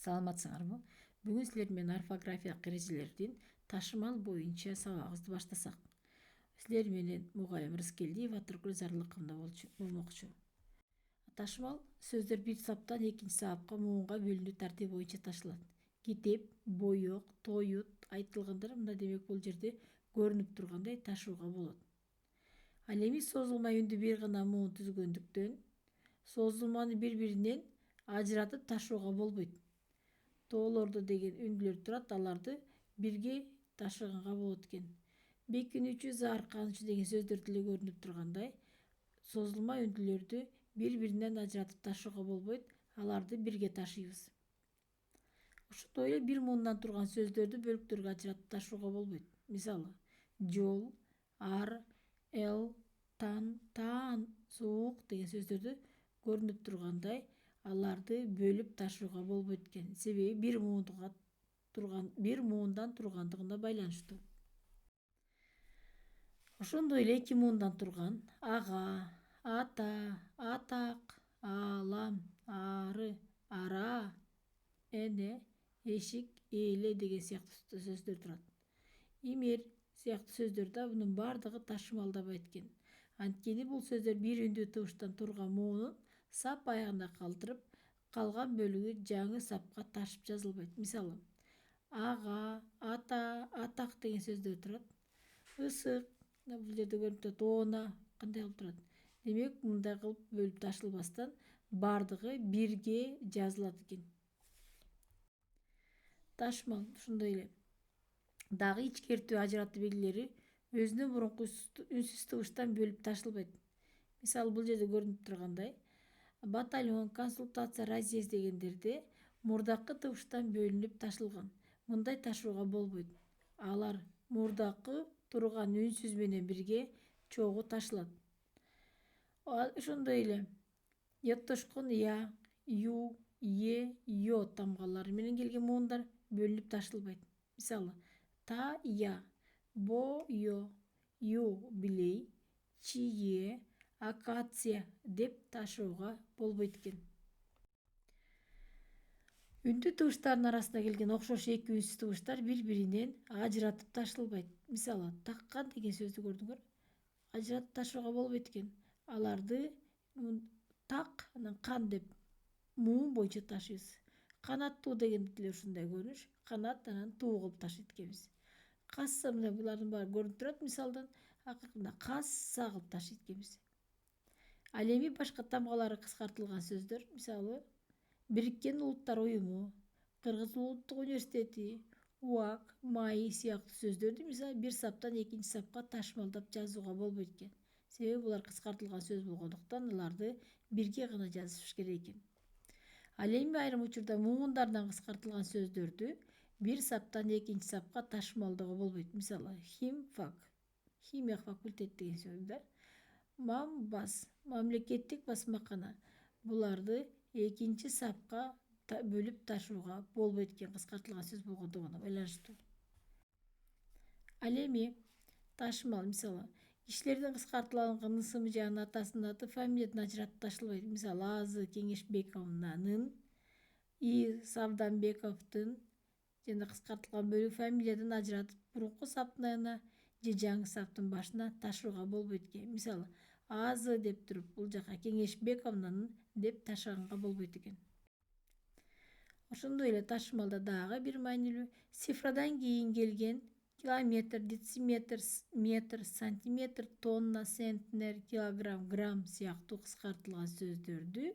Саламатсыңарбы? Бүгүн силер менен орфографиялык эрежелердин ташымал боюнча сабагыбызды баштасак. Силер менен мугалим Рыскелдиева Аткүл Зарлыковна болмокчу. Ташымал сөздөр бир саптан экинчи сабакка муунга бөлүнүү тартиби боюнча ташылат. Китеп, боек, тоют айтылгандар мында демек бул жерде көрүнүп тургандай ташууга болот. Ал эми созулма үндү бир гана муун түзгөндүктөн созулманы бири-биринен ажыратып ташууга болбойт. Тоолордо деген үндүлөр турат, аларды бирге ташыганга болот экен. Бекинүүчү, зааркануучу деген сөздөрдө эле көрүнүп тургандай, созулма үндүлөрдү бири-биринен ажыратып ташууга болбойт, аларды бирге ташыйбыз. Ошондой эле бир муундан турган сөздөрдү бөлүктөргө ажыратып ташууга болбойт. Мисалы, жол, ар, эл, тан, таан, суук деген сөздөрдү көрүнүп тургандай, аларды бөлүп ташууга болбойт экен. Себеби бир муундан тургандыгына байланыштуу. Ошондой эле эки муундан турган ага, ата, атак, аалам, ары, ара, эне, эшик, ээле деген сыяктуу сөздөр турат. Имер сыяктуу сөздөр да мунун баардыгы ташымалдабайт экен. Анткени бул сөздөр бир үндүү табыштан турган муунун сап аягында калтырып, калган бөлүгү жаңы сапка ташып жазылбайт. Мисалы, ага, ата, атак деген сөздөр турат. Ысык, бул жерде көрүнүп турат, оона кандай кылып турат. Демек, мындай кылып бөлүп ташылбастан баардыгы бирге жазылат экен. Ташымал ошондой эле дагы ичкертүү ажыратуу белгилери өзүнөн мурунку үнсүз табыштан бөлүп ташылбайт. Мисалы, бул жерде көрүнүп тургандай, батальон, консультация, разъезд дегендерде мурдакы табыштан бөлүнүп ташылган. Мындай ташууга болбойт. Алар мурдакы турган үнсүз менен бирге чогуу ташылат. Ошондой эле ыяттошкон я, ю, е, ё тамгалары менен келген муундар бөлүнүп ташылбайт. Мисалы, та, я, бо, ё, ю, билей, чие, акация деп ташууга болбойт экен. Үндүү табыштардын арасына келген окшош эки үнсүз табыштар бири-биринен ажыратып ташылбайт. Мисалы, таккан деген сөздү көрдүңөр, ажыратып ташууга болбойт экен. Аларды так анан кан деп муун боюнча ташыйбыз. Канаттуу дегенде деле ушундай көрүнүш, канат анан туу кылып ташыйт экенбиз. Касса, мына булардын баары көрүнүп турат мисалдан, акыркында касса кылып ташыйт экенбиз. Ал эми башка тамгалары кыскартылган сөздөр, мисалы, Бириккен Улуттар Уюму, Кыргыз Улуттук университети, УАК, МАИ сыяктуу сөздөрдү мисалы бир саптан экинчи сапка ташымалдап жазууга болбойт экен. Себеби булар кыскартылган сөз болгондуктан аларды бирге гана жазыш керек экен. Ал эми айрым учурда муундардан кыскартылган сөздөрдү бир саптан экинчи сапка ташымалдоого болбойт. Мисалы, химфак, химия факультет деген сөз да. МАМБАС, мамлекеттик басмакана. Буларды экинчи сапка бөлүп ташууга болбойт экен, кыскартылган сөз болгондугуна байланыштуу. Ал эми ташымал, мисалы, кишилердин кыскартылган ысымы же атасынын аты фамилиядан ажыратып ташылбайт. Мисалы, Азы Кеңешбековнанын, И Савданбековдун жана кыскартылган бөлүгү фамилиядан ажыратып мурунку саптына же жаңы саптын башына ташууга болбойт экен. Мисалы, Азы деп туруп бул жака Кеңешбековнанын деп ташыганга болбойт экен. Ошондой эле ташымалда дагы бир маанилүү цифрадан кийин келген километр, дециметр, метр, сантиметр, тонна, центнер, килограмм, грамм сыяктуу кыскартылган сөздөрдү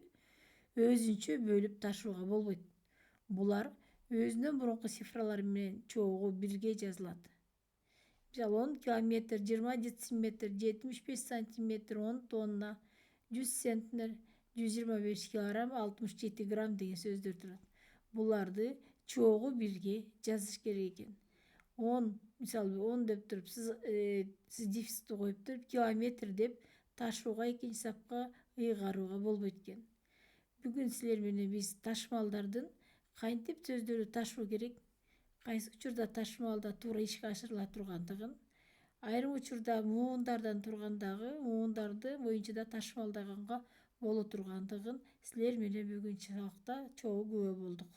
өзүнчө бөлүп ташууга болбойт. Булар өзүнөн мурунку цифралар менен чогуу бирге жазылат. Мисалы, 10 километр, 20 дециметр, 75 сантиметр, 10 тонна, 100 центнер, 125 килограмм, 67 грамм деген сөздөр турат. Буларды чогуу бирге жазыш керек экен. 10, мисалы 10 деп туруп сиз дефисти коюп туруп километр деп ташууга экинчи сапка ыйгарууга болбойт экен. Бүгүн силер менен биз ташымалдардын кантип сөздөрдү ташуу керек, кайсы учурда ташымалда туура ишке ашырыла тургандыгын, айрым учурда муундардан тургандагы муундарды боюнча да ташымалдаганга боло тургандыгын силер менен бүгүнкү сабакта чогуу күбө болдук.